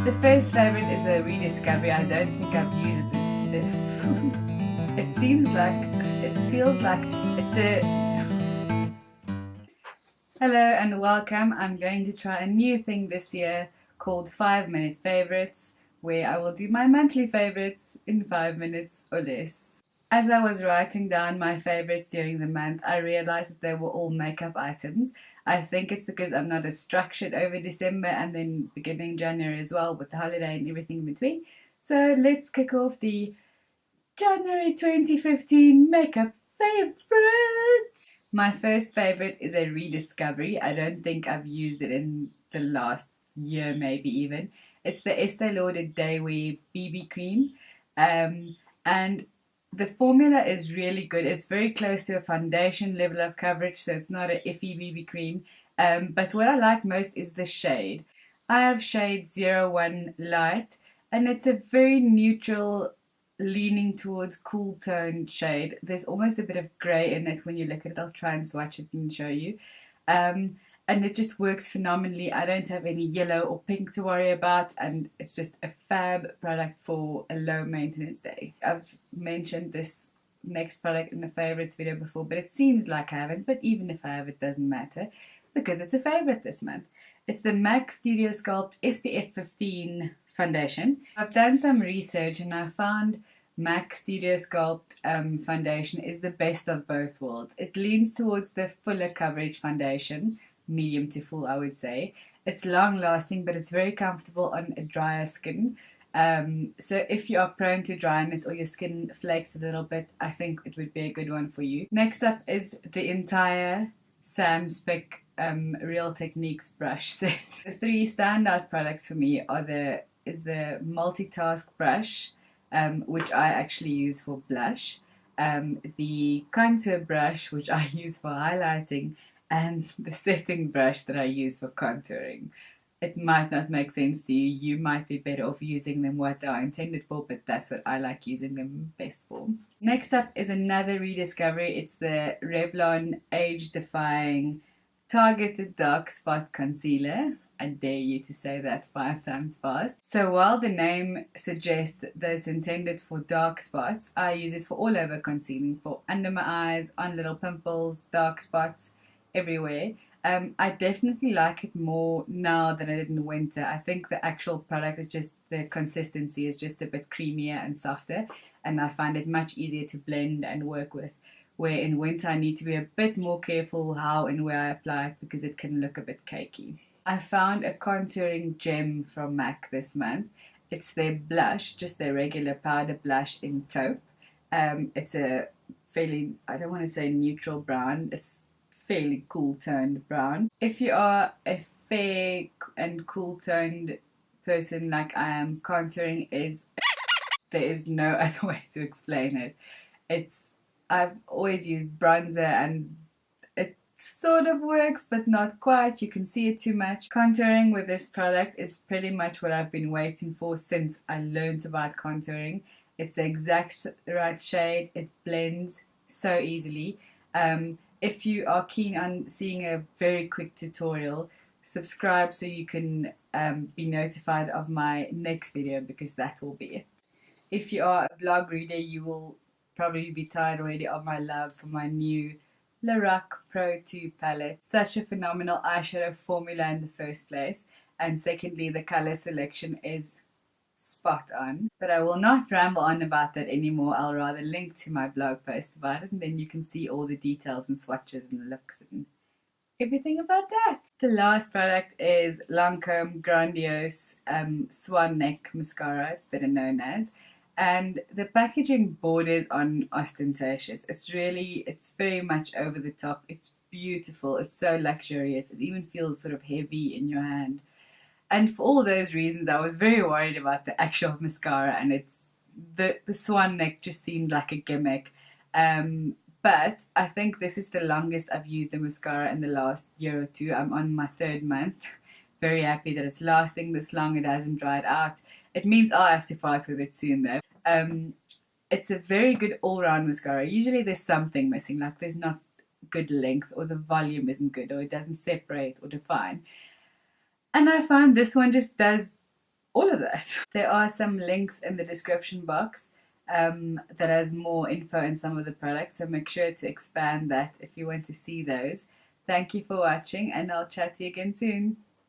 The first favorite is a rediscovery. I don't think I've used it. It seems like, it feels like it's a... Hello and welcome. I'm going to try a new thing this year called 5-minute favorites, where I will do my monthly favorites in 5 minutes or less. As I was writing down my favorites during the month, I realized that they were all makeup items. I think it's because I'm not as structured over December and then beginning January as well with the holiday and everything in between. So let's kick off the January 2015 makeup favorites. My first favorite is a rediscovery. I don't think I've used it in the last year, maybe even. It's the Estee Lauder Day Wear BB cream. And the formula is really good. It's very close to a foundation level of coverage, so it's not an iffy BB cream. But what I like most is the shade. I have shade 01 Light, and it's a very neutral, leaning towards cool toned shade. There's almost a bit of grey in it when you look at it. I'll try and swatch it and show you. And it just works phenomenally. I don't have any yellow or pink to worry about, and it's just a fab product for a low maintenance day. I've mentioned this next product in the favorites video before, but it seems like I haven't, but even if I have, it doesn't matter because it's a favorite this month. It's the MAC Studio Sculpt SPF 15 foundation. I've done some research and I found MAC Studio Sculpt foundation is the best of both worlds. It leans towards the fuller coverage foundation, medium to full I would say. It's long lasting, but it's very comfortable on a drier skin. So if you are prone to dryness or your skin flakes a little bit, I think it would be a good one for you. Next up is the entire Sam's Pick Real Techniques brush set. The three standout products for me are the multitask brush, which I actually use for blush, the contour brush, which I use for highlighting, and the setting brush that I use for contouring. It might not make sense to you. You might be better off using them what they are intended for, but that's what I like using them best for. Next up is another rediscovery. It's the Revlon Age Defying Targeted Dark Spot Concealer. I dare you to say that 5 times fast. So while the name suggests that it's intended for dark spots, I use it for all over concealing, for under my eyes, on little pimples, dark spots, everywhere. I definitely like it more now than I did in winter. I think the actual product is just, the consistency is just a bit creamier and softer, and I find it much easier to blend and work with. Where in winter I need to be a bit more careful how and where I apply it because it can look a bit cakey. I found a contouring gem from MAC this month. It's their blush, just their regular powder blush in Taupe. It's a fairly, I don't want to say neutral brown, it's fairly cool toned brown. If you are a fair and cool toned person like I am, contouring is, there is no other way to explain it. I've always used bronzer and it sort of works but not quite. You can see it too much. Contouring with this product is pretty much what I've been waiting for since I learned about contouring. It's the exact right shade. It blends so easily. If you are keen on seeing a very quick tutorial, subscribe so you can be notified of my next video because that will be it. If you are a blog reader, you will probably be tired already of my love for my new Lorac Pro 2 palette. Such a phenomenal eyeshadow formula in the first place, and secondly the color selection is spot on. But I will not ramble on about that anymore. I'll rather link to my blog post about it and then you can see all the details and swatches and looks and everything about that. The last product is Lancome Grandiose Swan Neck Mascara, it's better known as. And the packaging borders on ostentatious. It's very much over the top. It's beautiful. It's so luxurious. It even feels sort of heavy in your hand. And for all those reasons, I was very worried about the actual mascara, and the swan neck just seemed like a gimmick. But I think this is the longest I've used the mascara in the last year or two. I'm on my 3rd month. Very happy that it's lasting this long. It hasn't dried out. It means I'll have to part with it soon though. It's a very good all-round mascara. Usually there's something missing, like there's not good length, or the volume isn't good, or it doesn't separate or define. And I find this one just does all of that. There are some links in the description box that has more info on some of the products, so make sure to expand that if you want to see those. Thank you for watching, and I'll chat to you again soon.